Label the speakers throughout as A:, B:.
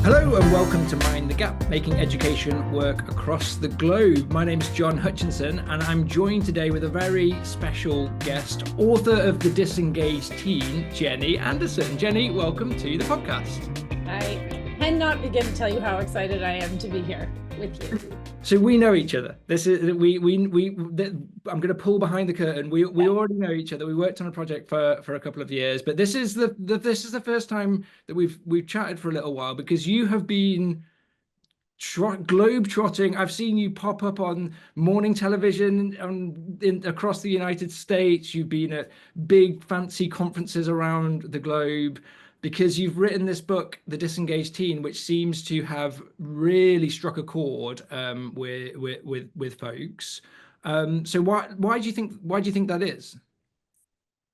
A: Hello and welcome to Mind the Gap, making education work across the globe. My name is Jon Hutchinson and I'm joined today with a very special guest, author of the Disengaged Teen, Jenny Anderson. Jenny, welcome to the podcast.
B: I cannot begin to tell you how excited I am to be here with you.
A: So we know each other. This is I'm going to pull behind the curtain. We already know each other. We worked on a project for a couple of years, but this is the first time that we've chatted for a little while because you have been globe trotting. I've seen you pop up on morning television across the United States. You've been at big fancy conferences around the globe, because you've written this book, The Disengaged Teen, which seems to have really struck a chord with folks. So why do you think that is?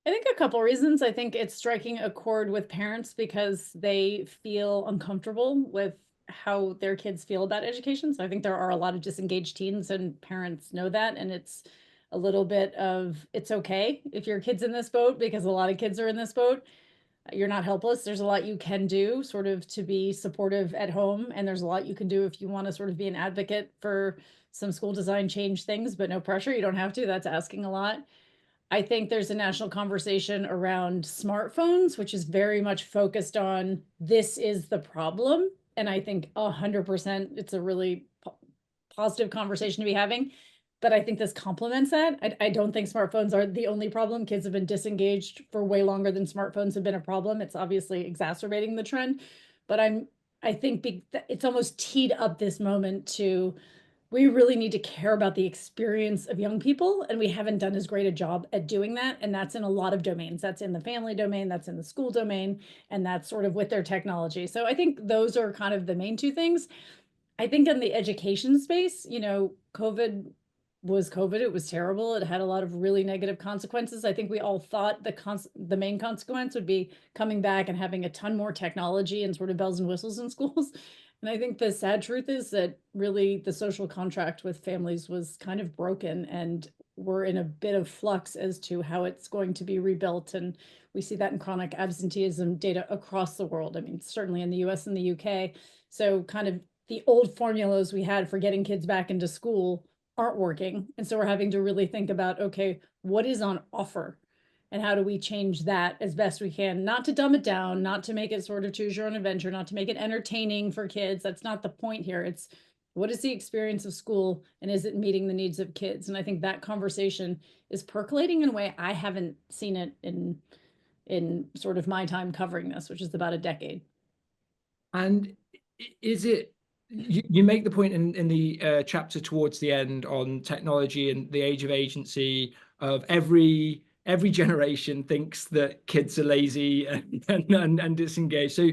B: I think a couple reasons. I think it's striking a chord with parents because they feel uncomfortable with how their kids feel about education. So I think there are a lot of disengaged teens and parents know that. And it's a little bit of, it's okay if your kid's in this boat, because a lot of kids are in this boat. You're not helpless. There's a lot you can do sort of to be supportive at home. And there's a lot you can do if you want to sort of be an advocate for some school design change things, but no pressure. You don't have to. That's asking a lot. I think there's a national conversation around smartphones, which is very much focused on this is the problem. And I think 100% it's a really positive conversation to be having. But I think this complements that. I don't think smartphones are the only problem. Kids have been disengaged for way longer than smartphones have been a problem. It's obviously exacerbating the trend. But I think it's almost teed up this moment to, we really need to care about the experience of young people. And we haven't done as great a job at doing that. And that's in a lot of domains. That's in the family domain, that's in the school domain, and that's sort of with their technology. So I think those are kind of the main two things. I think in the education space, COVID was COVID. It was terrible. It had a lot of really negative consequences. I think we all thought the main consequence would be coming back and having a ton more technology and sort of bells and whistles in schools. And I think the sad truth is that really the social contract with families was kind of broken, and we're in a bit of flux as to how it's going to be rebuilt. And we see that in chronic absenteeism data across the world. I mean, certainly in the US and the UK. So kind of the old formulas we had for getting kids back into school aren't working. And so we're having to really think about, okay, what is on offer and how do we change that as best we can, not to dumb it down, not to make it sort of choose your own adventure, not to make it entertaining for kids. That's not the point here. It's what is the experience of school and is it meeting the needs of kids? And I think that conversation is percolating in a way I haven't seen it in sort of my time covering this, which is about a decade.
A: And is it, you make the point in the chapter towards the end on technology and the age of agency of every generation thinks that kids are lazy and disengaged. So,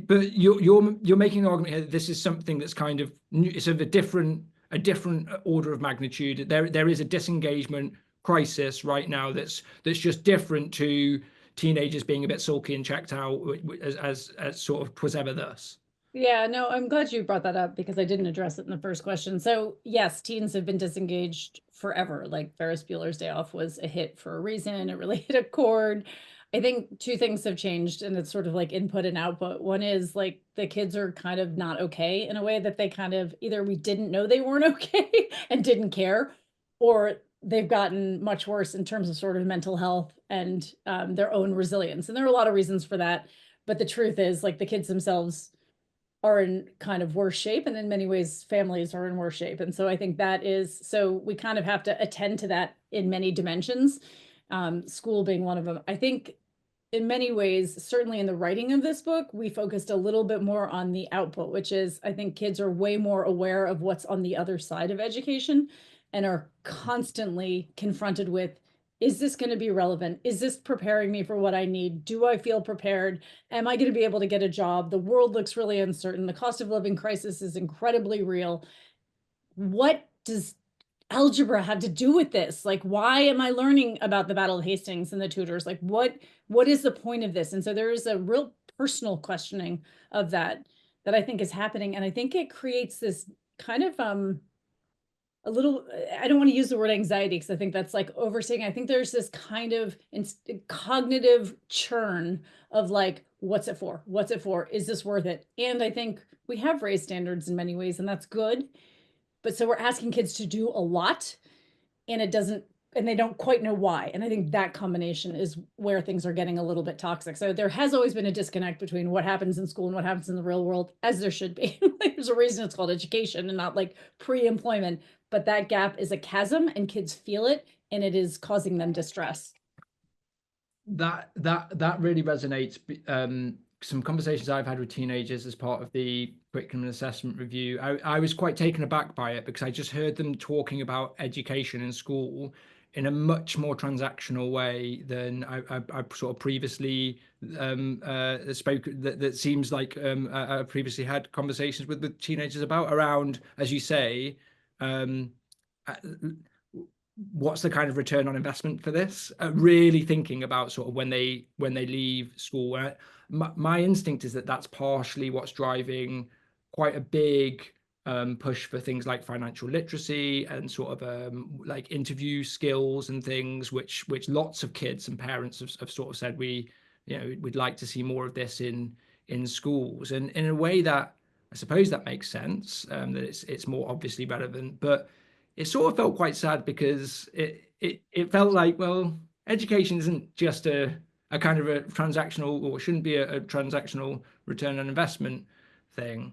A: but you're making an argument here that this is something that's kind of it's of a different order of magnitude. There is a disengagement crisis right now that's just different to teenagers being a bit sulky and checked out as sort of 'twas ever thus.
B: Yeah, no, I'm glad you brought that up because I didn't address it in the first question. So yes, teens have been disengaged forever. Like Ferris Bueller's Day Off was a hit for a reason. It really hit a chord. I think two things have changed, and it's sort of like input and output. One is like the kids are kind of not okay in a way that they kind of either we didn't know they weren't okay and didn't care, or they've gotten much worse in terms of sort of mental health and their own resilience. And there are a lot of reasons for that. But the truth is, like, the kids themselves are in kind of worse shape, and in many ways families are in worse shape. And so I think that is, so we kind of have to attend to that in many dimensions, school being one of them. I think in many ways, certainly in the writing of this book, we focused a little bit more on the output, which is I think kids are way more aware of what's on the other side of education and are constantly confronted with, is this going to be relevant? Is this preparing me for what I need? Do I feel prepared? Am I going to be able to get a job? The world looks really uncertain. The cost of living crisis is incredibly real. What does algebra have to do with this? Like, why am I learning about the Battle of Hastings and the tutors? Like, what is the point of this? And so there is a real personal questioning of that I think is happening. And I think it creates this kind of a little, I don't want to use the word anxiety because I think that's like overstating. I think there's this kind of cognitive churn of like, what's it for? What's it for? Is this worth it? And I think we have raised standards in many ways, and that's good. But so we're asking kids to do a lot, and it doesn't, and they don't quite know why. And I think that combination is where things are getting a little bit toxic. So there has always been a disconnect between what happens in school and what happens in the real world, as there should be. There's a reason it's called education and not like pre-employment, but that gap is a chasm and kids feel it, and it is causing them distress.
A: That really resonates. Some conversations I've had with teenagers as part of the curriculum and assessment review, I was quite taken aback by it because I just heard them talking about education in school in a much more transactional way than I sort of previously spoke. That seems like I previously had conversations with teenagers about around, as you say, um, uh, what's the kind of return on investment for this? Really thinking about sort of when they leave school. My instinct is that that's partially what's driving quite a big push for things like financial literacy and sort of like interview skills and things, which lots of kids and parents have sort of said we'd like to see more of this in schools, and in a way that I suppose that makes sense, that it's more obviously relevant, but it sort of felt quite sad because it felt like, well, education isn't just a kind of a transactional, or shouldn't be a transactional return on investment thing.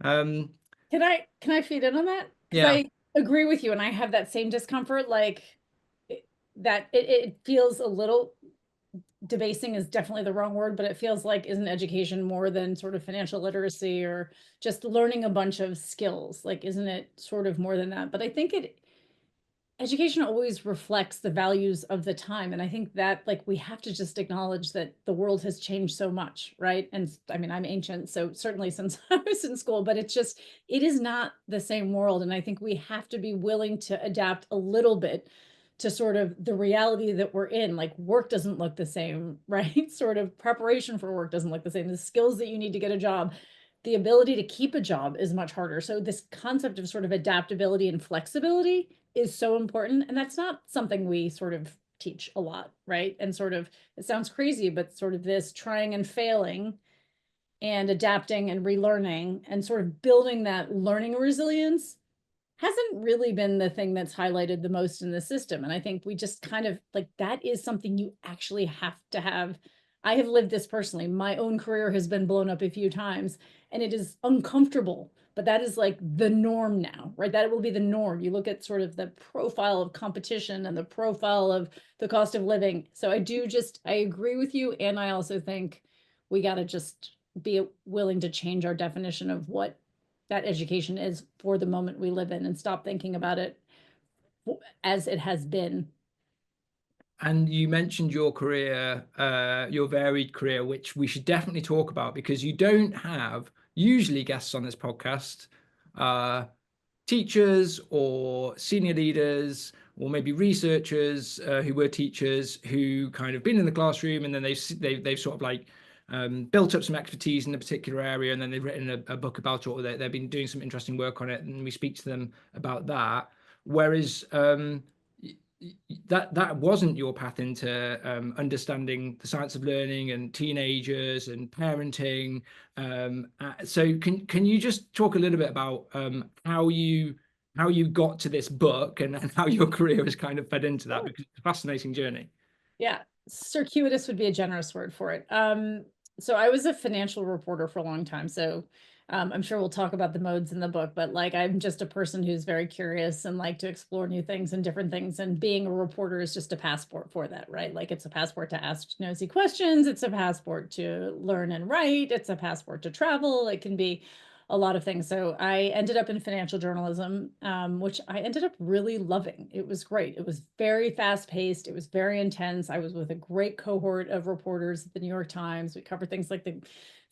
A: Um,
B: Can I feed in on that? Because
A: yeah,
B: I agree with you, and I have that same discomfort, like that it feels a little debasing is definitely the wrong word, but it feels like, isn't education more than sort of financial literacy or just learning a bunch of skills? Like, isn't it sort of more than that? But I think education always reflects the values of the time. And I think that like we have to just acknowledge that the world has changed so much, right? And I mean, I'm ancient, so certainly since I was in school, but it's just, it is not the same world. And I think we have to be willing to adapt a little bit to sort of the reality that we're in. Like work doesn't look the same, right? Sort of preparation for work doesn't look the same. The skills that you need to get a job, the ability to keep a job is much harder. So this concept of sort of adaptability and flexibility is so important. And that's not something we sort of teach a lot, right? And sort of, it sounds crazy, but sort of this trying and failing and adapting and relearning and sort of building that learning resilience hasn't really been the thing that's highlighted the most in the system. And I think we just kind of like, that is something you actually have to have. I have lived this personally. My own career has been blown up a few times and it is uncomfortable, but that is like the norm now, right? That will be the norm. You look at sort of the profile of competition and the profile of the cost of living. So I agree with you. And I also think we got to just be willing to change our definition of what that education is for the moment we live in and stop thinking about it as it has been.
A: and you mentioned your career, your varied career, which we should definitely talk about because you don't have usually guests on this podcast, teachers or senior leaders or maybe researchers who were teachers who kind of been in the classroom, and then they've sort of like built up some expertise in a particular area, and then they've written a book about it, or they've been doing some interesting work on it, and we speak to them about that. Whereas that wasn't your path into understanding the science of learning and teenagers and parenting. So can you just talk a little bit about how you got to this book, and how your career has kind of fed into that, because it's a fascinating journey.
B: Yeah, circuitous would be a generous word for it. So I was a financial reporter for a long time. So I'm sure we'll talk about the modes in the book, but like I'm just a person who's very curious and like to explore new things and different things. And being a reporter is just a passport for that, right? Like it's a passport to ask nosy questions. It's a passport to learn and write. It's a passport to travel. It can be a lot of things. So I ended up in financial journalism, which I ended up really loving. It was great. It was very fast paced. It was very intense. I was with a great cohort of reporters at the New York Times. We covered things like the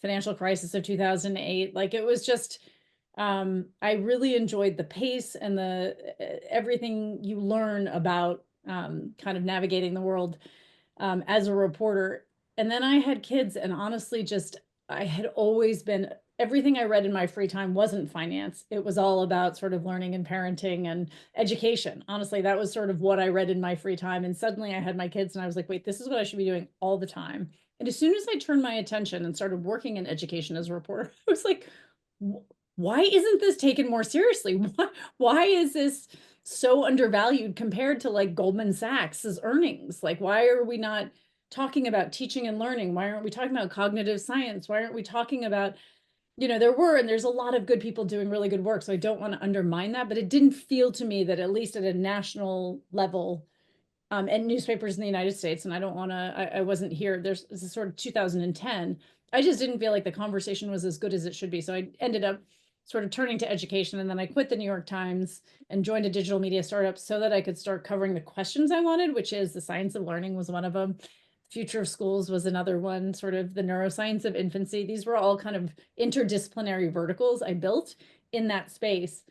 B: financial crisis of 2008. Like it was just, I really enjoyed the pace and the everything you learn about kind of navigating the world as a reporter. And then I had kids, and honestly, just I had always been everything I read in my free time wasn't finance. It was all about sort of learning and parenting and education. Honestly, that was sort of what I read in my free time. And suddenly I had my kids and I was like, wait, this is what I should be doing all the time. And as soon as I turned my attention and started working in education as a reporter, I was like, why isn't this taken more seriously? Why is this so undervalued compared to like Goldman Sachs's earnings? Like, why are we not talking about teaching and learning? Why aren't we talking about cognitive science? Why aren't we talking about, there's a lot of good people doing really good work. So I don't want to undermine that, but it didn't feel to me that at least at a national level, and newspapers in the United States, and I don't want to, I wasn't here. This is sort of 2010. I just didn't feel like the conversation was as good as it should be. So I ended up sort of turning to education. And then I quit the New York Times and joined a digital media startup so that I could start covering the questions I wanted, which is the science of learning was one of them. Future of schools was another one, sort of the neuroscience of infancy. These were all kind of interdisciplinary verticals I built in that space.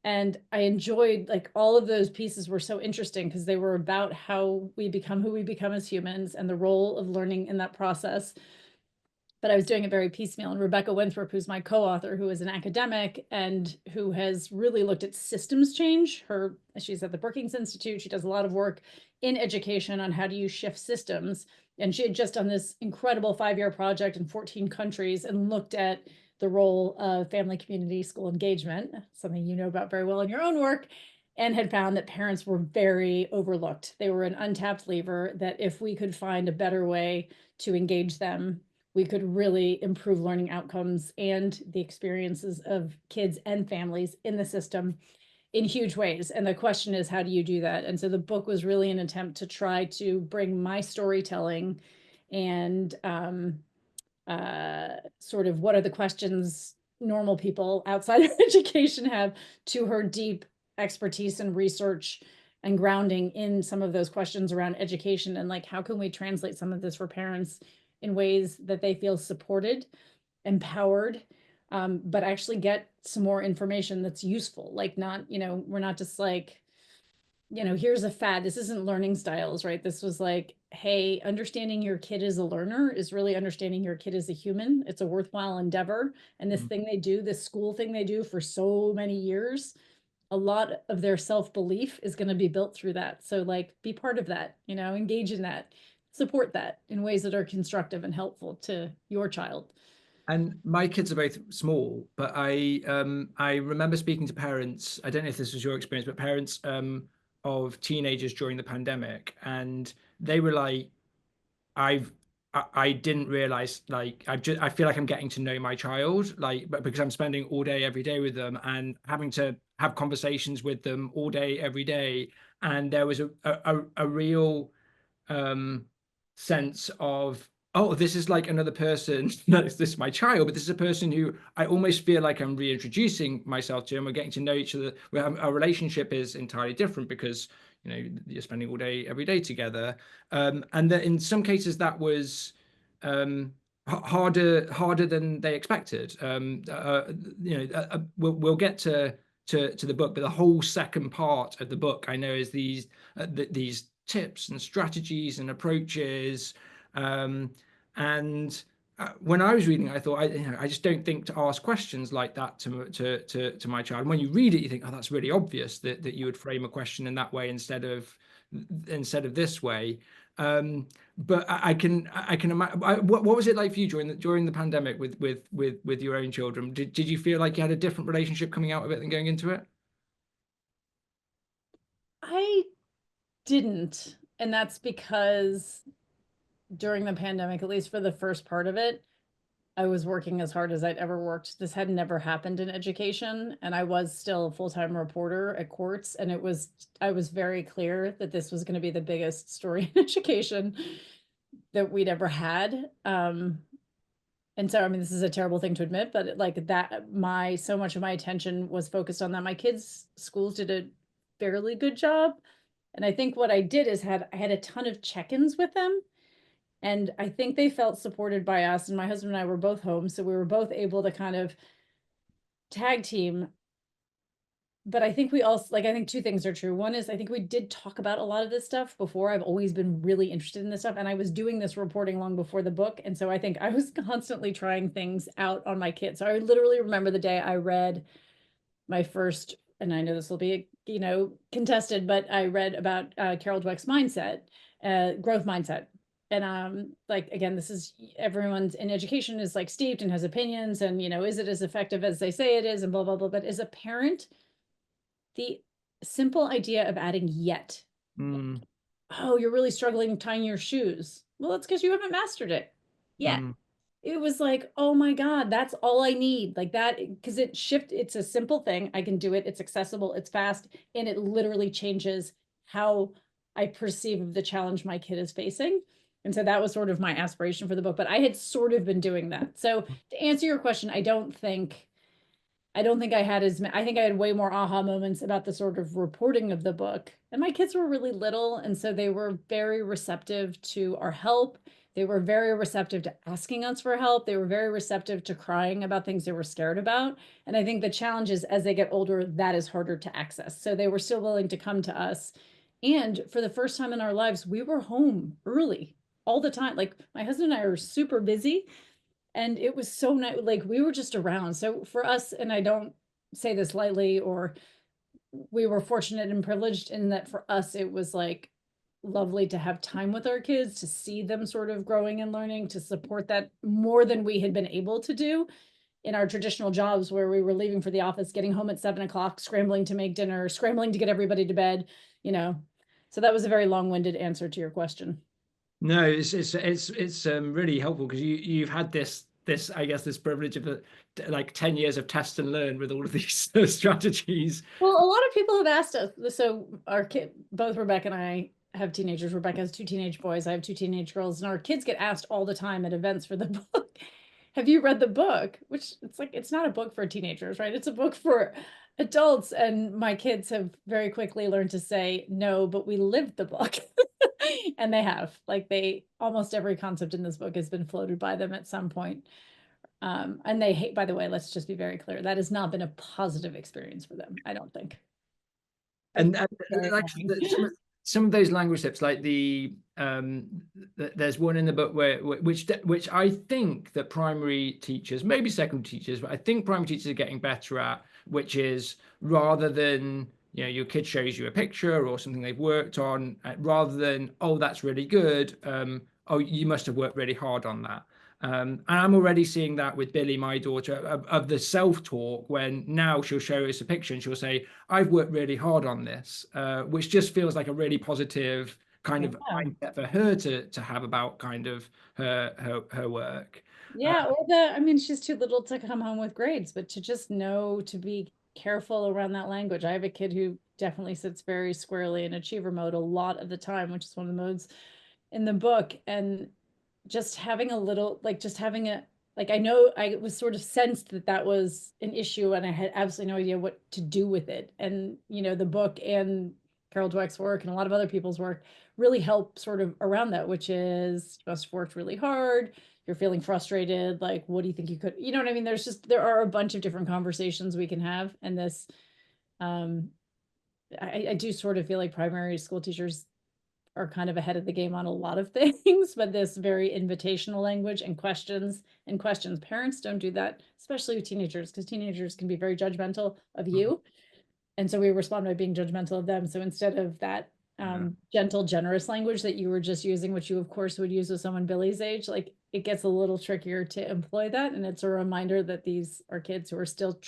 B: And I enjoyed, like, all of those pieces were so interesting because they were about how we become who we become as humans and the role of learning in that process. But I was doing it very piecemeal. And Rebecca Winthrop, who's my co-author, who is an academic and who has really looked at systems change. She's at the Brookings Institute. She does a lot of work in education on how do you shift systems. And she had just done this incredible 5-year project in 14 countries and looked at the role of family, community, school engagement, something you know about very well in your own work, and had found that parents were very overlooked. They were an untapped lever, that if we could find a better way to engage them, we could really improve learning outcomes and the experiences of kids and families in the system in huge ways. And the question is, how do you do that? And so the book was really an attempt to try to bring my storytelling and sort of what are the questions normal people outside of education have to her deep expertise and research and grounding in some of those questions around education, and like, how can we translate some of this for parents in ways that they feel supported, empowered, but actually get some more information that's useful. Like, not, we're not just like, here's a fad. This isn't learning styles, right? This was like, hey, understanding your kid as a learner is really understanding your kid as a human. It's a worthwhile endeavor. And this thing they do, this school thing they do for so many years, a lot of their self-belief is going to be built through that. So like, be part of that, engage in that, support that in ways that are constructive and helpful to your child.
A: And my kids are both small, but I remember speaking to parents. I don't know if this was your experience, but parents of teenagers during the pandemic, and they were like, I didn't realize, like, I feel like I'm getting to know my child, like, but because I'm spending all day every day with them and having to have conversations with them all day every day, and there was a real sense of, oh, this is like another person. No, this is my child, but this is a person who I almost feel like I'm reintroducing myself to, and we're getting to know each other. Our relationship is entirely different because you're spending all day every day together, and that in some cases that was harder than they expected. We'll get to the book, but the whole second part of the book, I know, is these tips and strategies and approaches. And when I was reading, I thought, I just don't think to ask questions like that to my child. And when you read it, you think, oh, that's really obvious that you would frame a question in that way instead of this way. But I can imagine. What was it like for you during the pandemic with your own children? Did you feel like you had a different relationship coming out of it than going into it?
B: I didn't. And that's because during the pandemic, at least for the first part of it, I was working as hard as I'd ever worked. This had never happened in education, and I was still a full-time reporter at Quartz, and I was very clear that this was going to be the biggest story in education that we'd ever had. And so, I mean, this is a terrible thing to admit, but like that, so much of my attention was focused on that. My kids' schools did a fairly good job. And I think what I did is I had a ton of check-ins with them. And I think they felt supported by us. And my husband and I were both home. So we were both able to kind of tag team but I think we also, like, I think two things are true. One is I think we did talk about a lot of this stuff before. I've always been really interested in this stuff, and I was doing this reporting long before the book. And so I think I was constantly trying things out on my kids. So I literally remember the day I read my first, and I know this will be, you know, contested, but I read about Carol Dweck's mindset, growth mindset. And like, again, this is, everyone's in education is like steeped and has opinions, and, you know, is it as effective as they say it is, and blah, blah, blah. But as a parent, the simple idea of adding yet, oh, you're really struggling tying your shoes. Well, that's because you haven't mastered it yet. It was like, oh my God, that's all I need. Like that, because it's a simple thing. I can do it. It's accessible, it's fast, and it literally changes how I perceive the challenge my kid is facing. And so that was sort of my aspiration for the book, but I had sort of been doing that. So to answer your question, I don't think I had I think I had way more aha moments about the sort of reporting of the book. And my kids were really little, and so they were very receptive to our help. They were very receptive to asking us for help. They were very receptive to crying about things they were scared about. And I think the challenge is, as they get older, that is harder to access. So they were still willing to come to us. And for the first time in our lives, we were home early all the time. Like, my husband and I are super busy, and it was so nice. Like, we were just around. So for us, and I don't say this lightly, or we were fortunate and privileged in that for us, it was like lovely to have time with our kids, to see them sort of growing and learning, to support that more than we had been able to do in our traditional jobs, where we were leaving for the office, getting home at 7 o'clock, scrambling to make dinner, scrambling to get everybody to bed, you know. So that was a very long-winded answer to your question.
A: No, it's really helpful, because you've had this I guess this privilege of like 10 years of test and learn with all of these strategies.
B: Well, a lot of people have asked us. So our kid, both Rebecca and I have teenagers. Rebecca has 2 teenage boys. I have 2 teenage girls, and our kids get asked all the time at events for the book. Have you read the book? Which, it's like, it's not a book for teenagers, right? It's a book for adults. And my kids have very quickly learned to say, no, but we lived the book. And they have, like, almost every concept in this book has been floated by them at some point. And they hate, by the way, let's just be very clear, that has not been a positive experience for them, I don't think.
A: And like some of those language tips, like there's one in the book which I think that primary teachers, maybe secondary teachers, but I think primary teachers are getting better at, which is, rather than, you know, your kid shows you a picture or something they've worked on, rather than, oh, that's really good, oh, you must have worked really hard on that. And I'm already seeing that with Billy, my daughter, of the self-talk, when now she'll show us a picture and she'll say, I've worked really hard on this, which just feels like a really positive kind of mindset for her to have about kind of her work.
B: Yeah, or I mean, she's too little to come home with grades, but to just know to be careful around that language. I have a kid who definitely sits very squarely in achiever mode a lot of the time, which is one of the modes in the book. And just having a little, like, just having a, like, I know I was sort of sensed that that was an issue, and I had absolutely no idea what to do with it. And, you know, the book and Carol Dweck's work and a lot of other people's work really help sort of around that, which is, you must have worked really hard, you're feeling frustrated, like, what do you think you could, you know what I mean? There are a bunch of different conversations we can have. And this, I do sort of feel like primary school teachers are kind of ahead of the game on a lot of things, but this very invitational language and questions. Parents don't do that, especially with teenagers, because teenagers can be very judgmental of you. And so we respond by being judgmental of them. So instead of that gentle, generous language that you were just using, which you of course would use with someone Billy's age, like, it gets a little trickier to employ that. And it's a reminder that these are kids who are still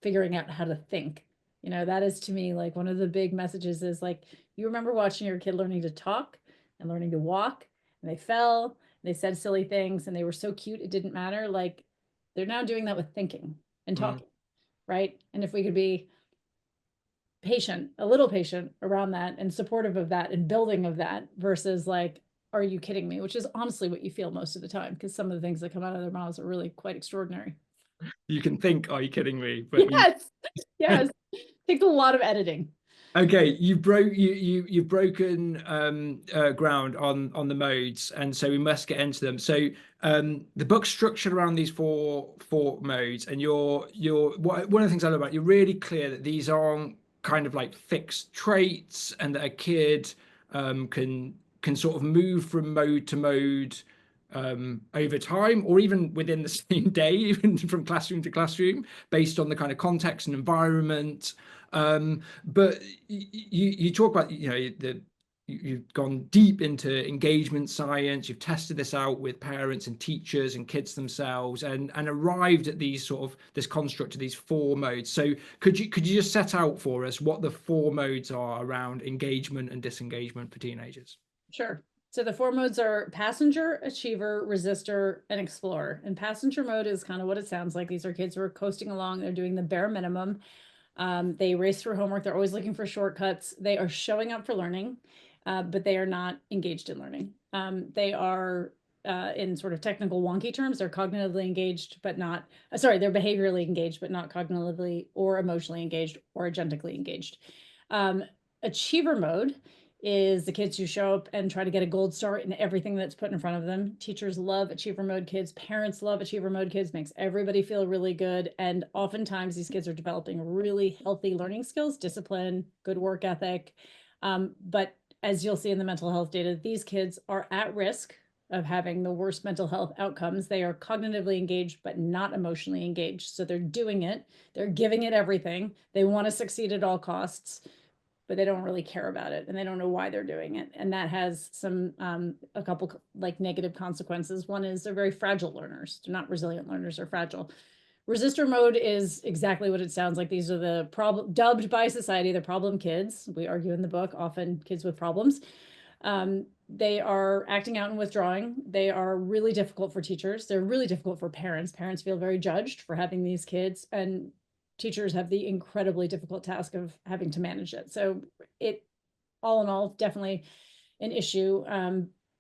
B: figuring out how to think. You know, that is, to me, like, one of the big messages is, like, you remember watching your kid learning to talk and learning to walk, and they fell, and they said silly things, and they were so cute it didn't matter. Like, they're now doing that with thinking and talking, right? And if we could be patient, a little patient around that, and supportive of that, and building of that, versus like, are you kidding me? Which is honestly what you feel most of the time, because some of the things that come out of their mouths are really quite extraordinary.
A: You can think, are you kidding me? But
B: yes, yes, takes a lot of editing.
A: Okay, you've broken ground on the modes, and so we must get into them. So the book's structured around these four modes, and one of the things I love about, you're really clear that these aren't kind of like fixed traits, and that a kid can sort of move from mode to mode over time, or even within the same day, even from classroom to classroom, based on the kind of context and environment. But you talk about, you know, you've gone deep into engagement science. You've tested this out with parents and teachers and kids themselves, and arrived at these sort of this construct of these 4 modes. So could you just set out for us what the 4 modes are around engagement and disengagement for teenagers?
B: Sure. So the 4 modes are passenger, achiever, resistor, and explorer. And passenger mode is kind of what it sounds like. These are kids who are coasting along. They're doing the bare minimum. They race through homework. They're always looking for shortcuts. They are showing up for learning, but they are not engaged in learning. They are, in sort of technical wonky terms, they're cognitively engaged, but not, they're behaviorally engaged, but not cognitively or emotionally engaged or agentically engaged. Achiever mode is the kids who show up and try to get a gold star in everything that's put in front of them. Teachers love achiever mode kids. Parents love achiever mode kids. Makes everybody feel really good. And oftentimes these kids are developing really healthy learning skills, discipline, good work ethic. But as you'll see in the mental health data, these kids are at risk of having the worst mental health outcomes. They are cognitively engaged, but not emotionally engaged. So they're doing it. They're giving it everything. They want to succeed at all costs, but they don't really care about it, and they don't know why they're doing it. And that has some, a couple like negative consequences. One is they're very fragile learners. They're not resilient learners, they're fragile. Resistor mode is exactly what it sounds like. These are the problem, dubbed by society, the problem kids. We argue in the book, often kids with problems. They are acting out and withdrawing. They are really difficult for teachers. They're really difficult for parents. Parents feel very judged for having these kids, and teachers have the incredibly difficult task of having to manage it. So it, all in all, definitely an issue.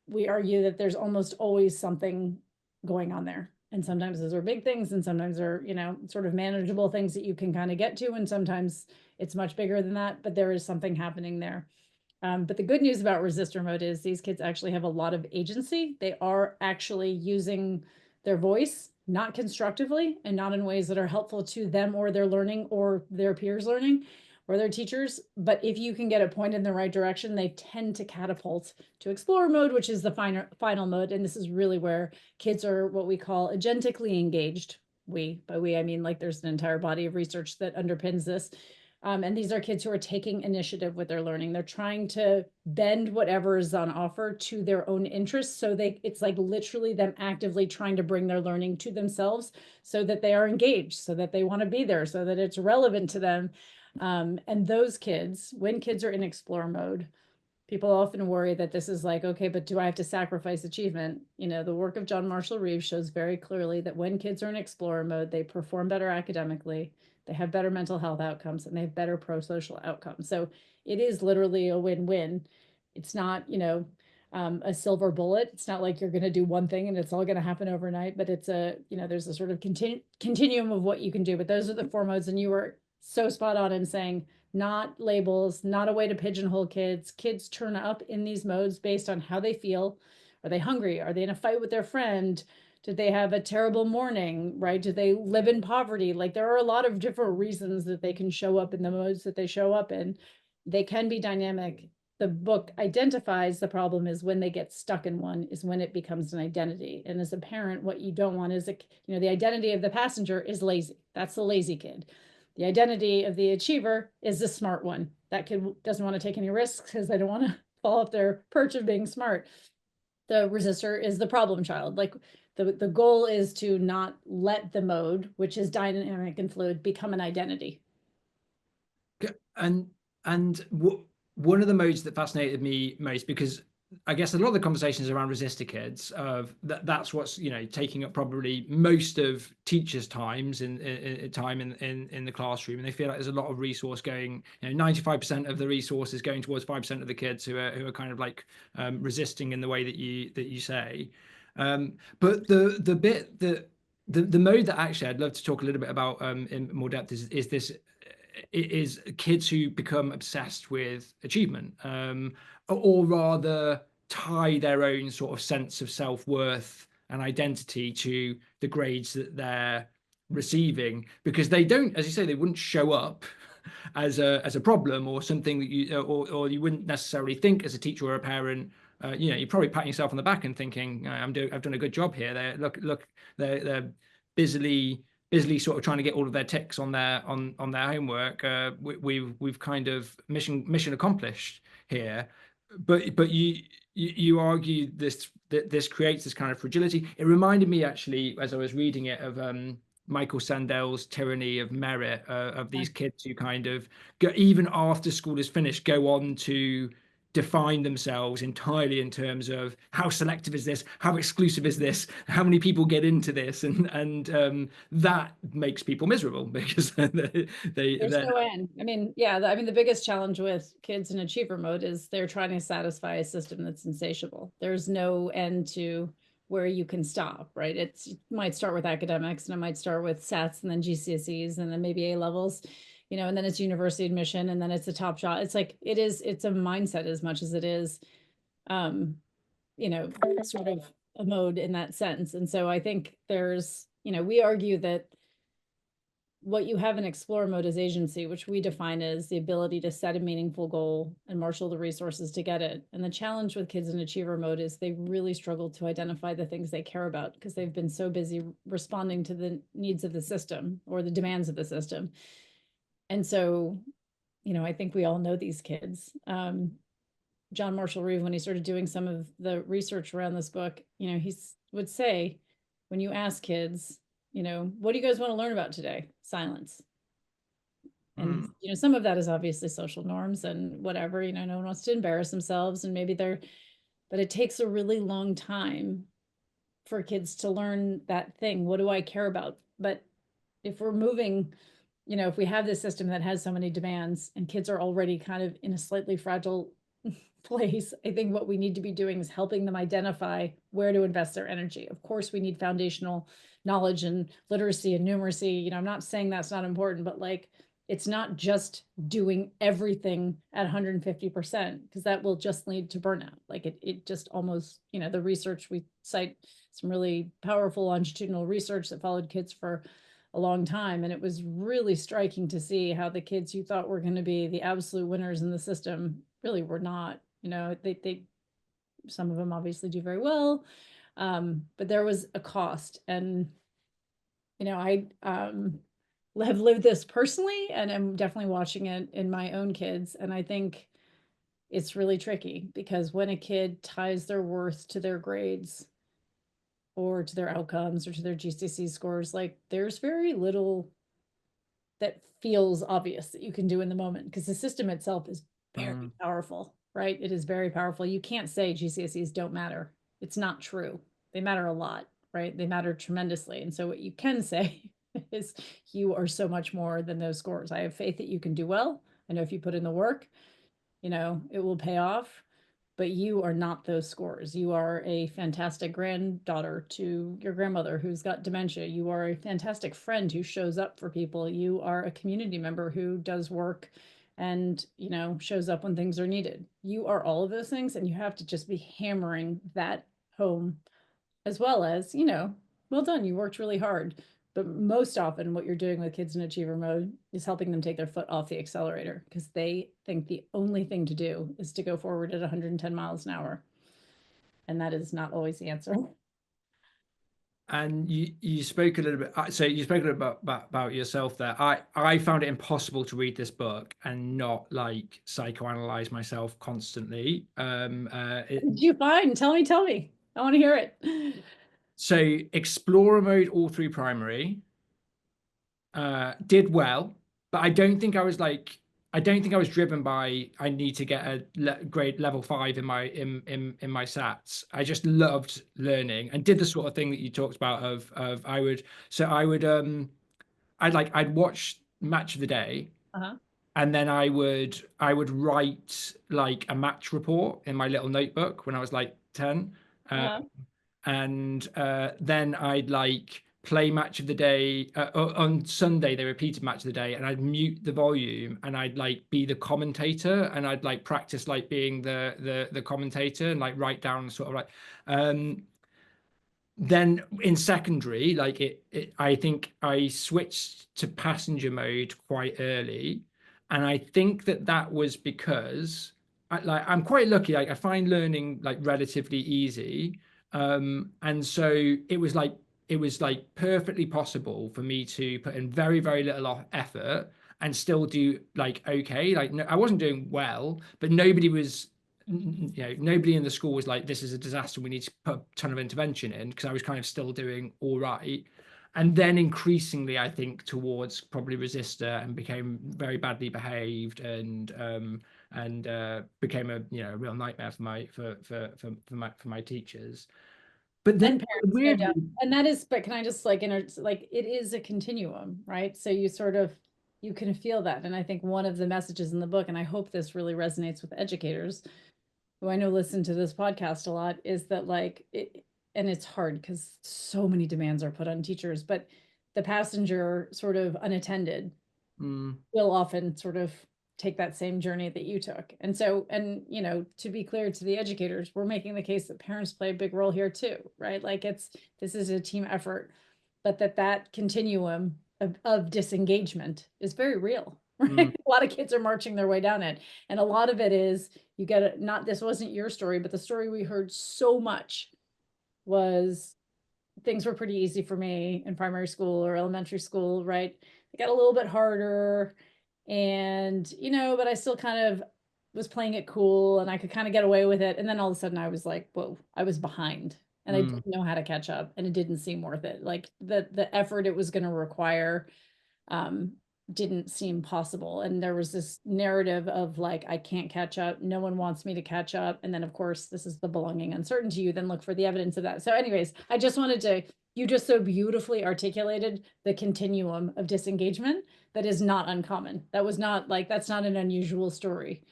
B: We argue that there's almost always something going on there. And sometimes those are big things, and sometimes they're, you know, sort of manageable things that you can kind of get to. And sometimes it's much bigger than that, but there is something happening there. But the good news about resistor mode is these kids actually have a lot of agency. They are actually using their voice, not constructively and not in ways that are helpful to them or their learning or their peers learning or their teachers. But if you can get a point in the right direction, they tend to catapult to explorer mode, which is the final mode. And this is really where kids are what we call agentically engaged. By we, I mean, like, there's an entire body of research that underpins this. And these are kids who are taking initiative with their learning. They're trying to bend whatever is on offer to their own interests. So it's like literally them actively trying to bring their learning to themselves so that they are engaged, so that they want to be there, so that it's relevant to them. And those kids, when kids are in explore mode, people often worry that this is like, okay, but do I have to sacrifice achievement? You know, the work of John Marshall Reeves shows very clearly that when kids are in explorer mode, they perform better academically, they have better mental health outcomes, and they have better pro-social outcomes. So it is literally a win-win. It's not, you know, a silver bullet. It's not like you're going to do one thing and it's all going to happen overnight, but it's a, you know, there's a sort of continuum of what you can do. But those are the 4 modes. And you were so spot on in saying, not labels, not a way to pigeonhole kids. Kids turn up in these modes based on how they feel. Are they hungry? Are they in a fight with their friend? Did they have a terrible morning, right? Do they live in poverty? Like, there are a lot of different reasons that they can show up in the modes that they show up in. They can be dynamic. The book identifies the problem is when they get stuck in one is when it becomes an identity. And as a parent, what you don't want is, you know, the identity of the passenger is lazy. That's the lazy kid. The identity of the achiever is the smart one. That kid doesn't want to take any risks because they don't want to fall off their perch of being smart. The resistor is the problem child. Like, the goal is to not let the mode, which is dynamic and fluid, become an identity.
A: And one of the modes that fascinated me most, because I guess a lot of the conversations around resistor kids, that's what's, you know, taking up probably most of teachers' times in the classroom, and they feel like there's a lot of resource going. You know, 95% of the resource is going towards 5% of the kids who are kind of like resisting in the way that you say. But the bit that the mode that actually I'd love to talk a little bit about in more depth is this. It is kids who become obsessed with achievement, or rather tie their own sort of sense of self-worth and identity to the grades that they're receiving, because they don't, as you say, they wouldn't show up as a problem or something that or you wouldn't necessarily think as a teacher or a parent. You're probably patting yourself on the back and thinking, I've done a good job here. They're busily sort of trying to get all of their ticks on their homework. We've kind of mission accomplished here. But you argue that this creates this kind of fragility. It reminded me actually, as I was reading it, of Michael Sandel's Tyranny of Merit, of these kids who kind of go, even after school is finished, go on to define themselves entirely in terms of how selective is this, how exclusive is this, how many people get into this, and that makes people miserable because
B: There's no end. I mean, yeah, I mean, the biggest challenge with kids in achiever mode is they're trying to satisfy a system that's insatiable. There's no end to where you can stop, right? It might start with academics, and it might start with SATs and then GCSEs and then maybe A levels, and then it's university admission, and then it's a top job. It's like it's a mindset as much as it is, sort of a mode in that sense. And so I think there's, we argue that what you have in explore mode is agency, which we define as the ability to set a meaningful goal and marshal the resources to get it. And the challenge with kids in achiever mode is they really struggle to identify the things they care about because they've been so busy responding to the needs of the system or the demands of the system. And so, I think we all know these kids. John Marshall Reeve, when he started doing some of the research around this book, he would say, when you ask kids, what do you guys want to learn about today? Silence. And, some of that is obviously social norms and whatever, no one wants to embarrass themselves and maybe but it takes a really long time for kids to learn that thing. What do I care about? But if we're moving, if we have this system that has so many demands and kids are already kind of in a slightly fragile place, I think what we need to be doing is helping them identify where to invest their energy. Of course, we need foundational knowledge and literacy and numeracy. I'm not saying that's not important, but it's not just doing everything at 150%, because that will just lead to burnout. It just almost, the research, we cite some really powerful longitudinal research that followed kids for a long time. And it was really striking to see how the kids you thought were going to be the absolute winners in the system really were not. They some of them obviously do very well, but there was a cost. And I have lived this personally, and I'm definitely watching it in my own kids. And I think it's really tricky because when a kid ties their worth to their grades or to their outcomes or to their GCSE scores, there's very little that feels obvious that you can do in the moment, because the system itself is very powerful, right? It is very powerful. You can't say GCSEs don't matter. It's not true. They matter a lot, right? They matter tremendously. And so what you can say is you are so much more than those scores. I have faith that you can do well. I know if you put in the work, it will pay off, but you are not those scores. You are a fantastic granddaughter to your grandmother who's got dementia. You are a fantastic friend who shows up for people. You are a community member who does work and, shows up when things are needed. You are all of those things, and you have to just be hammering that home, as well as, well done, you worked really hard. But most often what you're doing with kids in achiever mode is helping them take their foot off the accelerator, because they think the only thing to do is to go forward at 110 miles an hour. And that is not always the answer.
A: And you spoke a little bit, so you spoke a little bit about yourself there. I found it impossible to read this book and not psychoanalyze myself constantly.
B: Did you find? Tell me. I want to hear it.
A: So explorer mode all through primary, did well, but I don't think I was driven by I need to get a grade level 5 in my SATs. I just loved learning and did the sort of thing that you talked about of I'd watch Match of the Day, and then I would write a match report in my little notebook when I was 10. And then I'd play Match of the Day on Sunday. They repeated Match of the Day, and I'd mute the volume, and I'd be the commentator, and I'd practice being the commentator, and write down sort of then in secondary, I think I switched to passenger mode quite early. And I think that that was because I'm quite lucky. I find learning like relatively easy. And so it was like perfectly possible for me to put in very, very little effort and still do like okay. Like no, I wasn't doing well, but nobody was, nobody in the school was like, this is a disaster. We need to put a ton of intervention in, because I was kind of still doing all right. And then increasingly, I think, towards probably resistor, and became very badly behaved, and became a real nightmare for my teachers. But then
B: And parents, no doubt.
A: weirdly,
B: And that is, but can I just like, like it is a continuum, right? So you sort of, you can feel that. And I think one of the messages in the book, and I hope this really resonates with educators who I know listen to this podcast a lot, is that like it, and it's hard because so many demands are put on teachers, but the passenger sort of unattended
A: mm,
B: will often sort of take that same journey that you took. And so, and to be clear to the educators, we're making the case that parents play a big role here too, right? Like this is a team effort, but that continuum of disengagement is very real, right?
A: mm,
B: A lot of kids are marching their way down it. And a lot of it is, you get it, not, this wasn't your story, but the story we heard so much was things were pretty easy for me in primary school or elementary school, right? It got a little bit harder, and but I still kind of was playing it cool, and I could kind of get away with it. And then all of a sudden I was like, whoa, I was behind, and I
A: mm,
B: didn't know how to catch up, and it didn't seem worth it. Like the effort it was going to require um didn't seem possible. And there was this narrative of like, I can't catch up, no one wants me to catch up. And then of course, this is the belonging uncertainty. You then look for the evidence of that. So anyways, I just wanted to, you just so beautifully articulated the continuum of disengagement that is not uncommon. That was not like, that's not an unusual story.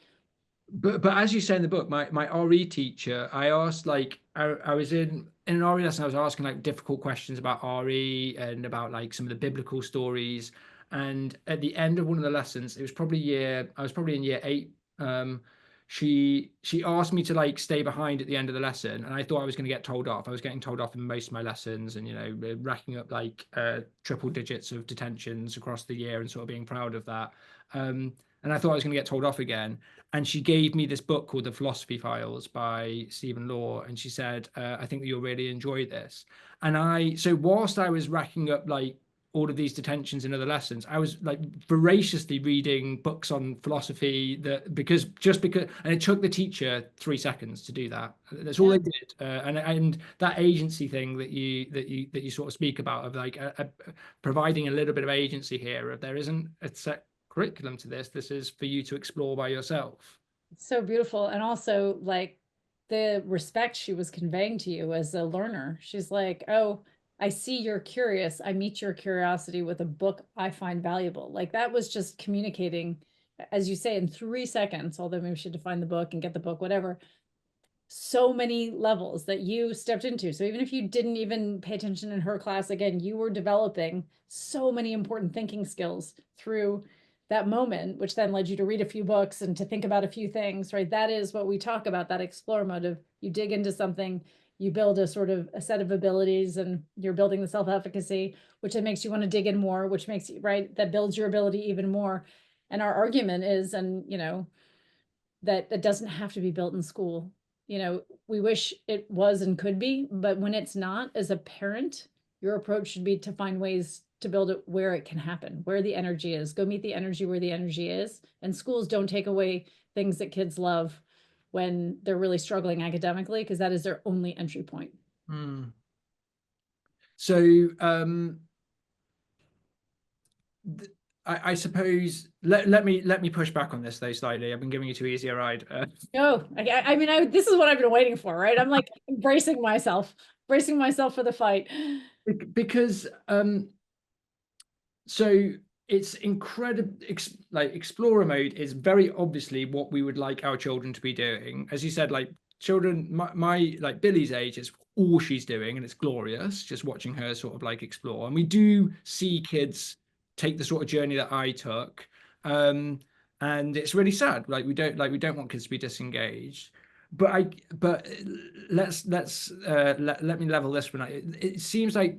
A: but as you say in the book, my RE teacher, I asked like I was in an RE lesson, I was asking like difficult questions about RE and about like some of the biblical stories. And at the end of one of the lessons, it was probably I was probably in year 8. She asked me to like stay behind at the end of the lesson, and I thought I was going to get told off. I was getting told off in most of my lessons, and racking up like triple digits of detentions across the year, and sort of being proud of that. And I thought I was going to get told off again. And she gave me this book called The Philosophy Files by Stephen Law, and she said, I think that you'll really enjoy this. And so whilst I was racking up like all of these detentions in other lessons, I was like voraciously reading books on philosophy, and it took the teacher 3 seconds to do that. That's all
B: Yeah.
A: they did. And that agency thing that you sort of speak about, of like providing a little bit of agency here, of there isn't a set curriculum to this. This is for you to explore by yourself.
B: It's so beautiful. And also like the respect she was conveying to you as a learner. She's like, oh, I see you're curious. I meet your curiosity with a book I find valuable. Like that was just communicating, as you say, in 3 seconds, although maybe she had to find the book and get the book, whatever. So many levels that you stepped into. So even if you didn't even pay attention in her class, again, you were developing so many important thinking skills through that moment, which then led you to read a few books and to think about a few things, right? That is what we talk about, that explore motive. You dig into something, you build a sort of a set of abilities, and you're building the self-efficacy, which then makes you want to dig in more, which makes you, right, that builds your ability even more. And our argument is, and that doesn't have to be built in school. We wish it was and could be, but when it's not, as a parent, your approach should be to find ways to build it where it can happen, where the energy is. Go meet the energy where the energy is. And schools don't take away things that kids love when they're really struggling academically, because that is their only entry point.
A: Mm. So I suppose let me push back on this though slightly. I've been giving you too easy a ride.
B: No, I mean, this is what I've been waiting for, right? I'm like bracing myself for the fight.
A: Because so it's incredible. Like explorer mode is very obviously what we would like our children to be doing. As you said, like children, my like Billy's age is all she's doing, and it's glorious just watching her sort of like explore. And we do see kids take the sort of journey that I took, and it's really sad. Like we don't want kids to be disengaged. But let me level this one. It seems like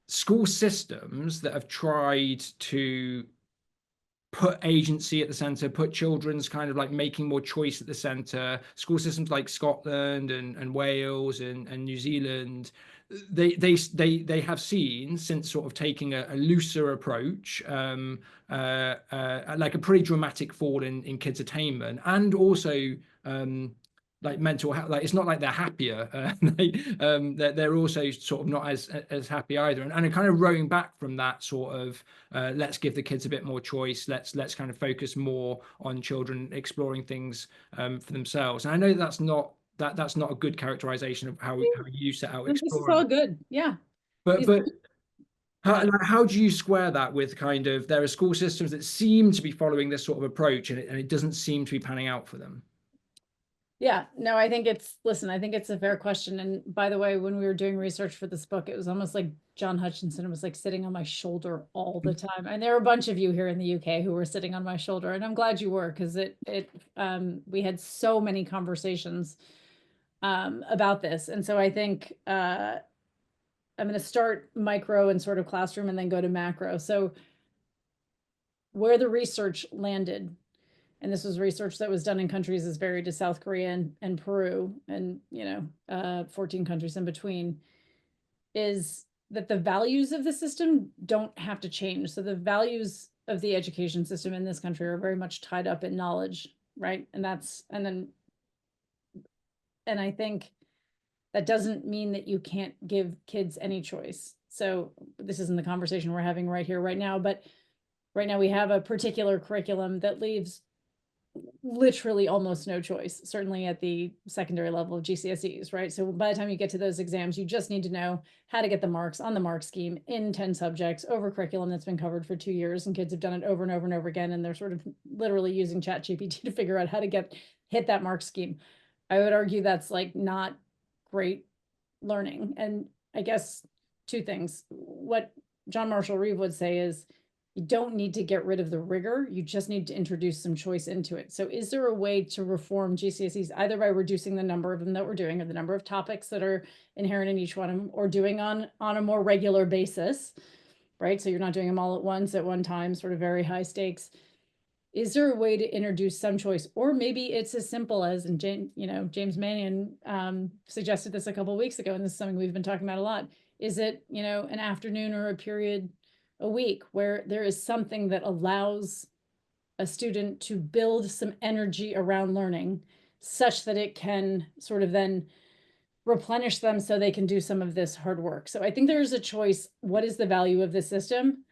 A: school systems that have tried to put agency at the center, put children's kind of like making more choice at the center. School systems like Scotland and Wales and New Zealand, they have seen, since sort of taking a looser approach, like a pretty dramatic fall in kids' attainment, and also like mental health. Like, it's not like they're happier. They're also sort of not as happy either, and kind of rowing back from that sort of let's give the kids a bit more choice. Let's kind of focus more on children exploring things for themselves. And I know that's not a good characterization of how you set out
B: This is
A: exploring.
B: all good. Yeah.
A: But how do you square that with kind of, there are school systems that seem to be following this sort of approach, and it doesn't seem to be panning out for them?
B: Yeah, no, I think I think it's a fair question. And by the way, when we were doing research for this book, it was almost like Jon Hutchinson was like sitting on my shoulder all the time. And there are a bunch of you here in the UK who were sitting on my shoulder, and I'm glad you were, because we had so many conversations about this. And so I think I'm going to start micro and sort of classroom and then go to macro. So where the research landed, and this was research that was done in countries as varied as South Korea and Peru, and 14 countries in between, is that the values of the system don't have to change. So the values of the education system in this country are very much tied up in knowledge, right? And I think that doesn't mean that you can't give kids any choice. So this isn't the conversation we're having right here, right now, but right now we have a particular curriculum that leaves literally almost no choice, certainly at the secondary level of GCSEs, right? So by the time you get to those exams, you just need to know how to get the marks on the mark scheme in 10 subjects over curriculum that's been covered for 2 years, and kids have done it over and over and over again, and they're sort of literally using ChatGPT to figure out how to hit that mark scheme. I would argue that's like not great learning. And I guess two things. What John Marshall Reeve would say is, you don't need to get rid of the rigor. You just need to introduce some choice into it. So is there a way to reform GCSEs, either by reducing the number of them that we're doing, or the number of topics that are inherent in each one of them, or doing on a more regular basis, right? So you're not doing them all at once at one time, sort of very high stakes. Is there a way to introduce some choice? Or maybe it's as simple as, and James Mannion suggested this a couple of weeks ago, and this is something we've been talking about a lot. Is it, an afternoon or a period a week where there is something that allows a student to build some energy around learning, such that it can sort of then replenish them so they can do some of this hard work? So I think there is a choice. What is the value of the system?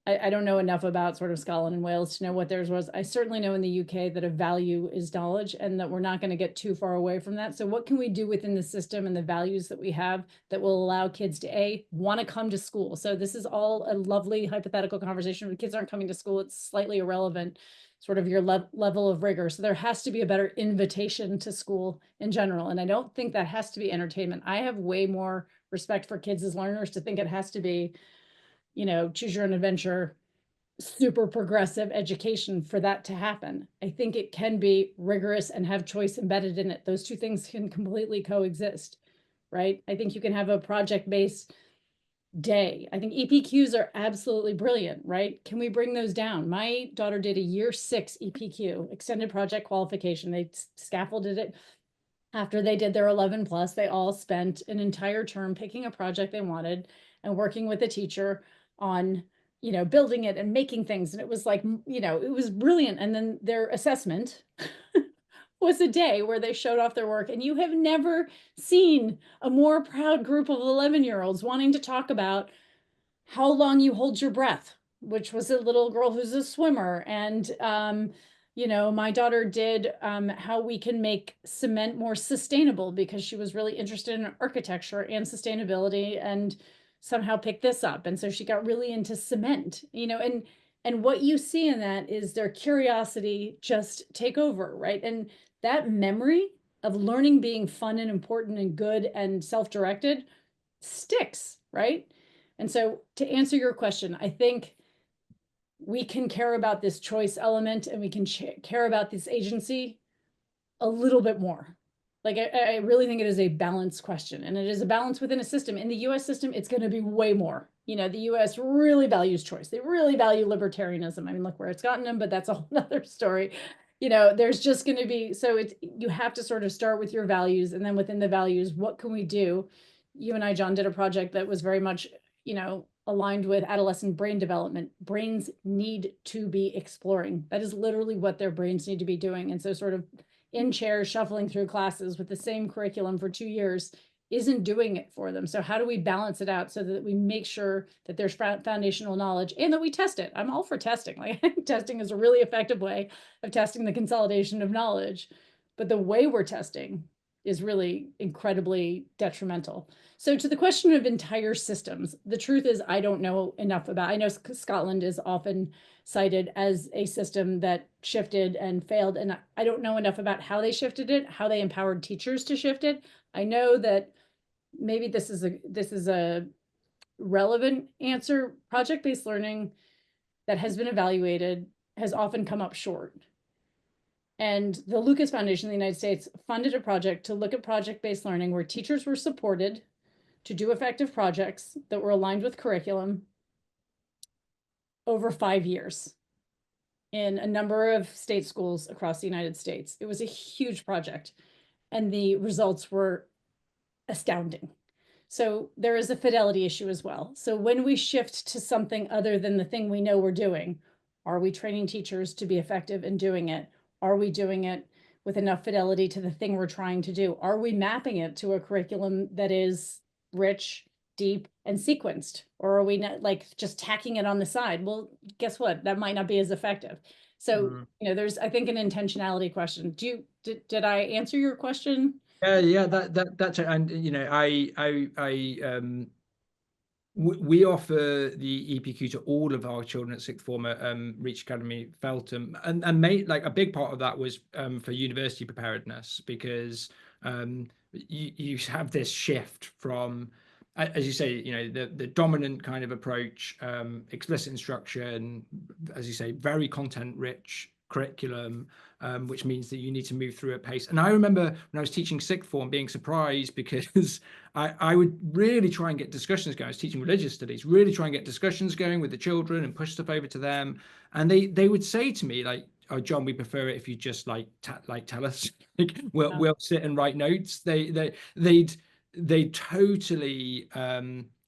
B: I don't know enough about sort of Scotland and Wales to know what theirs was. I certainly know in the UK that a value is knowledge, and that we're not going to get too far away from that. So what can we do within the system and the values that we have that will allow kids to want to come to school? So this is all a lovely hypothetical conversation. When kids aren't coming to school, it's slightly irrelevant, sort of your level of rigor. So there has to be a better invitation to school in general. And I don't think that has to be entertainment. I have way more respect for kids as learners to think it has to be, choose your own adventure, super progressive education for that to happen. I think it can be rigorous and have choice embedded in it. Those two things can completely coexist, right? I think you can have a project-based day. I think EPQs are absolutely brilliant, right? Can we bring those down? My daughter did a year 6 EPQ, extended project qualification. They scaffolded it after they did their 11 plus. They all spent an entire term picking a project they wanted and working with a teacher on, building it and making things. And it was like, it was brilliant. And then their assessment was a day where they showed off their work. And you have never seen a more proud group of 11-year-olds wanting to talk about how long you hold your breath, which was a little girl who's a swimmer. And, my daughter did how we can make cement more sustainable, because she was really interested in architecture and sustainability, and somehow picked this up. And so she got really into cement, and what you see in that is their curiosity just take over, right? And that memory of learning being fun and important and good and self-directed sticks, right? And so to answer your question, I think we can care about this choice element, and we can care about this agency a little bit more. Like, I really think it is a balance question, and it is a balance within a system. In the US system, it's going to be way more. You know, the US really values choice. They really value libertarianism. I mean, look where it's gotten them, but that's a whole other story. You know, there's just going to be, so it's, you have to sort of start with your values, and then within the values, what can we do? You and I, Jon, did a project that was very much, you know, aligned with adolescent brain development. Brains need to be exploring. That is literally what their brains need to be doing. And so sort of in chairs, shuffling through classes with the same curriculum for 2 years isn't doing it for them. So how do we balance it out so that we make sure that there's foundational knowledge and that we test it? I'm all for testing. Like, testing is a really effective way of testing the consolidation of knowledge, but the way we're testing is really incredibly detrimental. So to the question of entire systems, the truth is I don't know enough about. I know Scotland is often cited as a system that shifted and failed, and I don't know enough about how they shifted it, how they empowered teachers to shift it. I know that maybe this is a relevant answer. Project-based learning that has been evaluated has often come up short. And the Lucas Foundation in the United States funded a project to look at project-based learning where teachers were supported to do effective projects that were aligned with curriculum over 5 years in a number of state schools across the United States. It was a huge project, and the results were astounding. So there is a fidelity issue as well. So when we shift to something other than the thing we know we're doing, are we training teachers to be effective in doing it? Are we doing it with enough fidelity to the thing we're trying to do? Are we mapping it to a curriculum that is rich, deep, and sequenced? Or are we not, like, just tacking it on the side? Well, guess what? That might not be as effective. So, you know, there's, I think, an intentionality question. Did I answer your question?
A: Yeah, that's it. And you know, we offer the EPQ to all of our children at sixth form at Reach Academy Feltham, and made, like, a big part of that was for university preparedness, because you have this shift from, as you say, you know, the dominant kind of approach, explicit instruction, as you say, very content rich curriculum, which means that you need to move through at pace. And I remember when I was teaching sixth form being surprised because I would really try and get discussions going. I was teaching religious studies, really try and get discussions going with the children and push stuff over to them. And they would say to me, like, "Oh, Jon, we prefer it if you just like tell us, like, we'll sit and write notes." They'd totally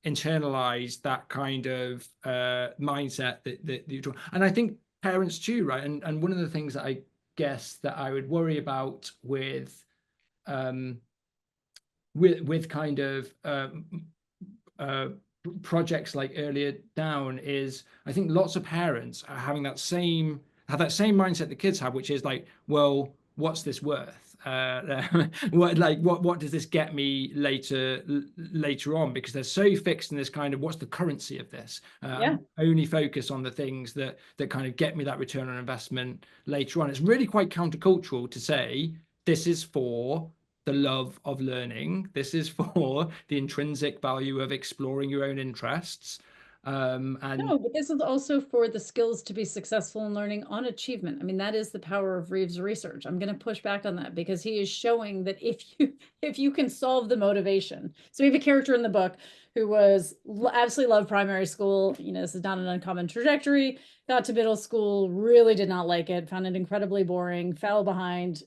A: internalize that kind of mindset that you draw. And I think parents too, right? And one of the things that I guess that I would worry about with kind of projects like Earlier Down is, I think lots of parents are having that same mindset the kids have, which is like, well, what's this worth? What does this get me later on? Because they're so fixed in this kind of, what's the currency of this?
B: Yeah.
A: Only focus on the things that kind of get me that return on investment later on. It's really quite countercultural to say this is for the love of learning. This is for the intrinsic value of exploring your own interests. And
B: no, but this is also for the skills to be successful in learning on achievement. I mean, that is the power of Reeves' research. I'm going to push back on that because he is showing that if you can solve the motivation. So we have a character in the book who was absolutely loved primary school. You know, this is not an uncommon trajectory. Got to middle school, really did not like it, found it incredibly boring, fell behind,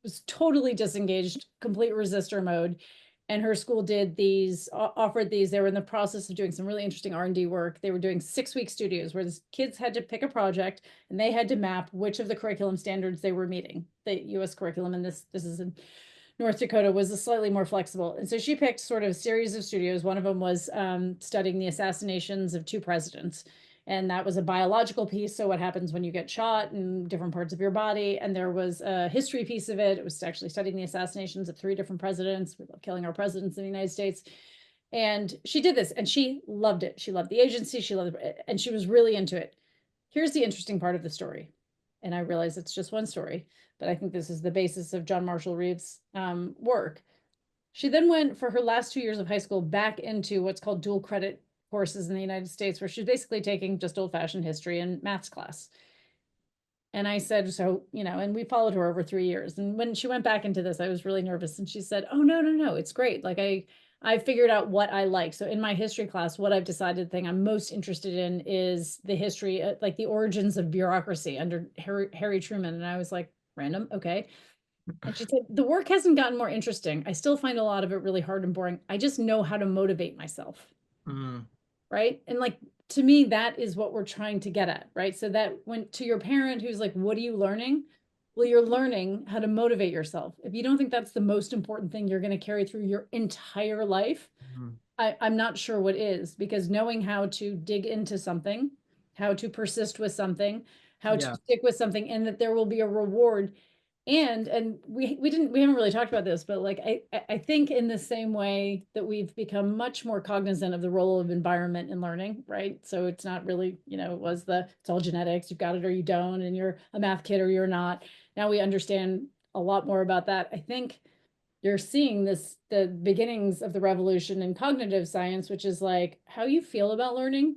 B: was totally disengaged, complete resistor mode. And her school did these, offered these. They were in the process of doing some really interesting R&D work. They were doing 6-week studios where the kids had to pick a project and they had to map which of the curriculum standards they were meeting. The US curriculum, and this is in North Dakota, was a slightly more flexible. And so she picked sort of a series of studios. One of them was studying the assassinations of 2 presidents. And that was a biological piece. So what happens when you get shot in different parts of your body. And there was a history piece of it. It was actually studying the assassinations of 3 different presidents. We love killing our presidents in the United States. And she did this and she loved it. She loved the agency. She loved it. And she was really into it. Here's the interesting part of the story. And I realize it's just one story, but I think this is the basis of John Marshall Reeves' work. She then went for her last 2 years of high school back into what's called dual credit courses in the United States, where she's basically taking just old-fashioned history and maths class. And I said, so, and we followed her over 3 years. And when she went back into this, I was really nervous. And she said, oh, no, no, no, it's great. Like I figured out what I like. So in my history class, what I've decided the thing I'm most interested in is the history, like the origins of bureaucracy under Harry Truman. And I was like, random, okay. And she said, the work hasn't gotten more interesting. I still find a lot of it really hard and boring. I just know how to motivate myself.
A: Mm.
B: Right. And like, to me, that is what we're trying to get at. Right. So that when to your parent who's like, what are you learning? Well, you're learning how to motivate yourself. If you don't think that's the most important thing you're going to carry through your entire life,
A: Mm.
B: I'm not sure what is, because knowing how to dig into something, how to persist with something, how to
A: Yeah.
B: stick with something, and that there will be a reward. And we haven't really talked about this, but like I think in the same way that we've become much more cognizant of the role of environment in learning, right? So it's not really, it's all genetics, you've got it or you don't, and you're a math kid or you're not. Now we understand a lot more about that. I think you're seeing the beginnings of the revolution in cognitive science, which is like how you feel about learning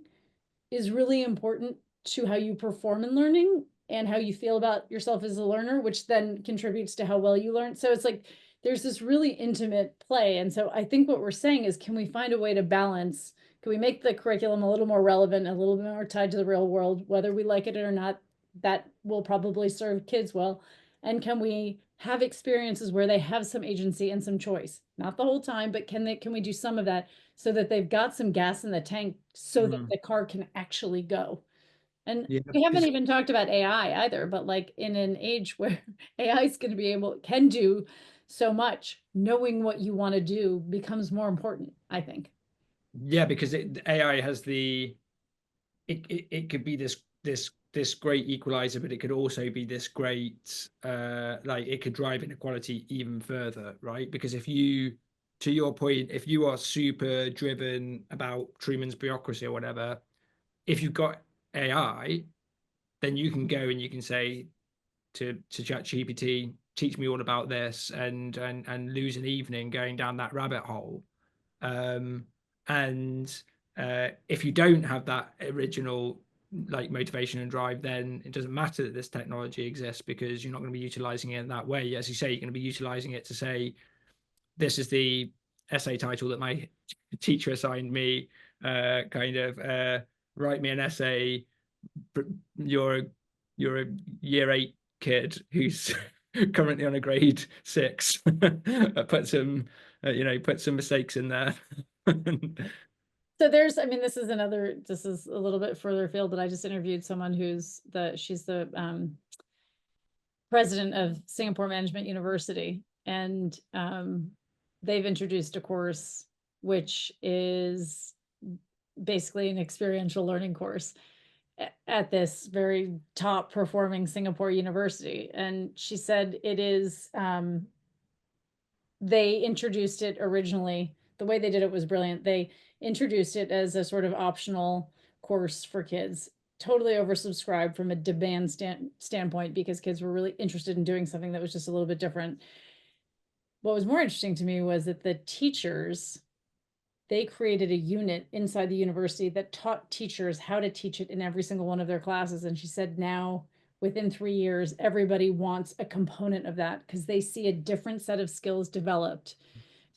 B: is really important to how you perform in learning and how you feel about yourself as a learner, which then contributes to how well you learn. So it's like there's this really intimate play. And so I think what we're saying is, can we find a way to balance? Can we make the curriculum a little more relevant, a little bit more tied to the real world, whether we like it or not? That will probably serve kids well. And can we have experiences where they have some agency and some choice? Not the whole time, but can we do some of that so that they've got some gas in the tank so that the car can actually go? And
A: Yeah.
B: we haven't even talked about AI either, but like in an age where AI is going to can do so much, knowing what you want to do becomes more important, I think.
A: Yeah, because AI has it could be this great equalizer, but it could also be this great like it could drive inequality even further, right? Because if you, to your point, if you are super driven about Truman's bureaucracy or whatever, if you've got AI, then you can go and you can say to ChatGPT, teach me all about this, and lose an evening going down that rabbit hole. Um, and if you don't have that original like motivation and drive, then it doesn't matter that this technology exists, because you're not going to be utilizing it in that way. As you say, you're going to be utilizing it to say, this is the essay title that my teacher assigned me, write me an essay. You're you're a year 8 kid who's currently on a grade 6. Put some put some mistakes in there.
B: So this is a little bit further afield, but I just interviewed someone she's the president of Singapore Management University, and they've introduced a course which is basically an experiential learning course at this very top performing Singapore university. And she said it is, they introduced it originally, the way they did it was brilliant. They introduced it as a sort of optional course for kids, totally oversubscribed from a demand standpoint, because kids were really interested in doing something that was just a little bit different. What was more interesting to me was that the teachers, they created a unit inside the university that taught teachers how to teach it in every single one of their classes. And she said now, within 3 years, everybody wants a component of that because they see a different set of skills developed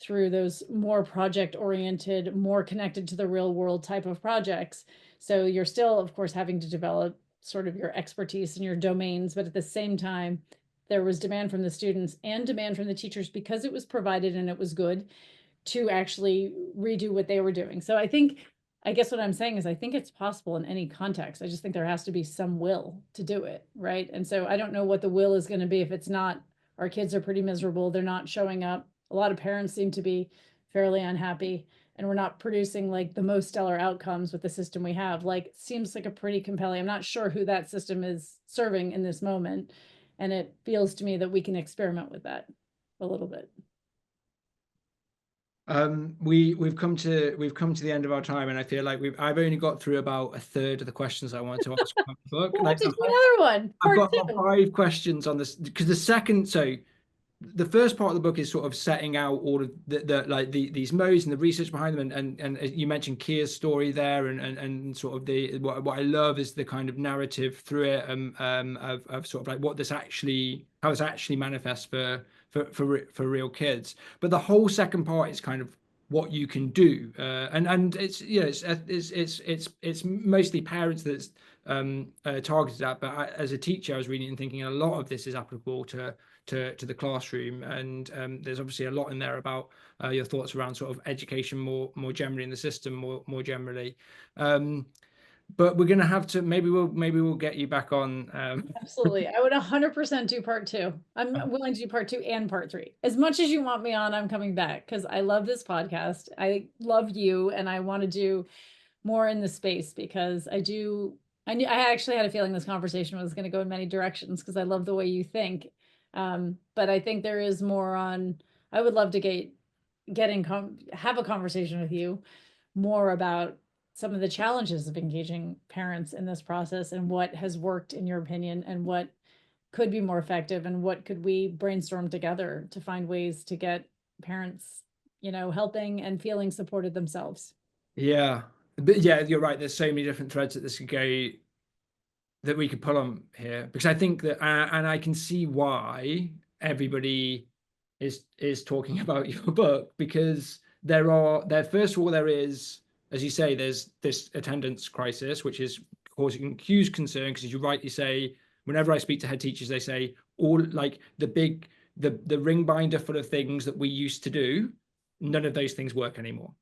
B: through those more project oriented, more connected to the real world type of projects. So you're still, of course, having to develop sort of your expertise in your domains, but at the same time, there was demand from the students and demand from the teachers, because it was provided and it was good, to actually redo what they were doing. So I guess what I'm saying is I think it's possible in any context. I just think there has to be some will to do it, right? And so I don't know what the will is going to be if it's not, our kids are pretty miserable, they're not showing up. A lot of parents seem to be fairly unhappy, and we're not producing like the most stellar outcomes with the system we have. Like, seems like a pretty compelling, I'm not sure who that system is serving in this moment. And it feels to me that we can experiment with that a little bit.
A: We've come to the end of our time, and I feel like I've only got through about a third of the questions I wanted to ask about the book.
B: We'll have
A: Like
B: to do another one,
A: I've
B: part
A: got about
B: two.
A: 5 questions on this, because the second, so the first part of the book is sort of setting out all of these modes and the research behind them, and you mentioned Kia's story there, and sort of what I love is the kind of narrative through it, of sort of like how this actually manifests for real kids. But the whole second part is kind of what you can do, and it's it's mostly parents that's targeted at. But as a teacher, I was reading and thinking a lot of this is applicable to the classroom, and there's obviously a lot in there about your thoughts around sort of education more generally in the system more generally. But we're gonna have to maybe we'll get you back on.
B: Absolutely, I would 100% do part 2. I'm willing to do part 2 and part 3. As much as you want me on, I'm coming back because I love this podcast. I love you, and I want to do more in the space because I actually had a feeling this conversation was going to go in many directions because I love the way you think. But I think there is more on. I would love to have a conversation with you more about some of the challenges of engaging parents in this process and what has worked in your opinion and what could be more effective and what could we brainstorm together to find ways to get parents, helping and feeling supported themselves.
A: Yeah, but yeah, you're right. There's so many different threads that this could go that we could pull on here, because I think that, and I can see why everybody is talking about your book, because first of all, there is, as you say, there's this attendance crisis, which is causing huge concern, because as you rightly say, whenever I speak to head teachers, they say all like the ring binder full of things that we used to do, none of those things work anymore.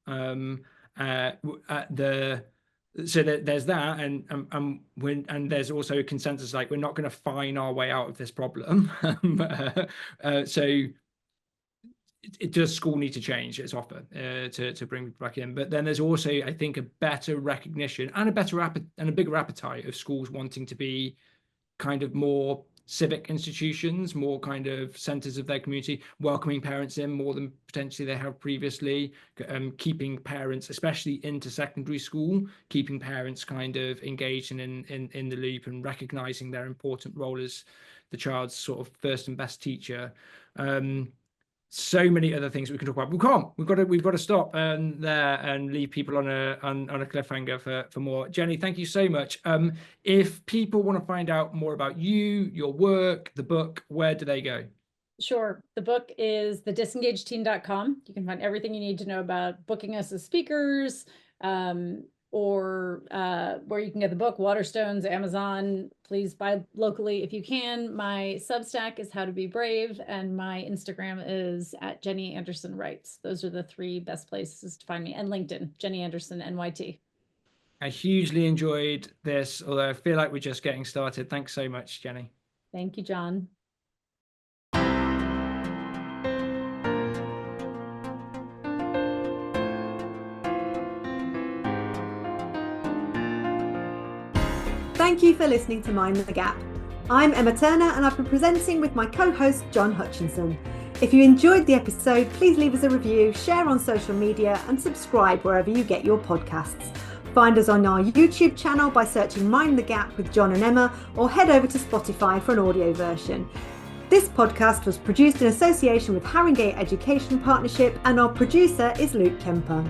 A: So there's that, and there's also a consensus like we're not going to find our way out of this problem. So does school need to change its offer to bring people back in? But then there's also, I think, a better recognition and a bigger appetite of schools wanting to be kind of more civic institutions, more kind of centers of their community, welcoming parents in more than potentially they have previously, keeping parents, especially into secondary school, keeping parents kind of engaged and in the loop, and recognizing their important role as the child's sort of first and best teacher. So many other things we can talk about. We've got to stop there and leave people on a cliffhanger for more. Jenny, thank you so much. If people want to find out more about you, your work, the book, where do they go?
B: Sure. The book is thedisengagedteen.com. You can find everything you need to know about booking us as speakers, or where you can get the book, Waterstones, Amazon. Please buy locally if you can. My Substack is How to Be Brave, and my Instagram is at Jenny Anderson Writes. Those are the 3 best places to find me, and LinkedIn, Jenny Anderson NYT.
A: I hugely enjoyed this, although I feel like we're just getting started. Thanks so much, Jenny.
B: Thank you, John.
C: Thank you for listening to Mind the Gap. I'm Emma Turner, and I've been presenting with my co-host Jon Hutchinson. If you enjoyed the episode, please leave us a review, share on social media, and subscribe wherever you get your podcasts. Find us on our YouTube channel by searching Mind the Gap with Jon and Emma, or head over to Spotify for an audio version. This podcast was produced in association with Haringey Education Partnership, and our producer is Luke Kemper.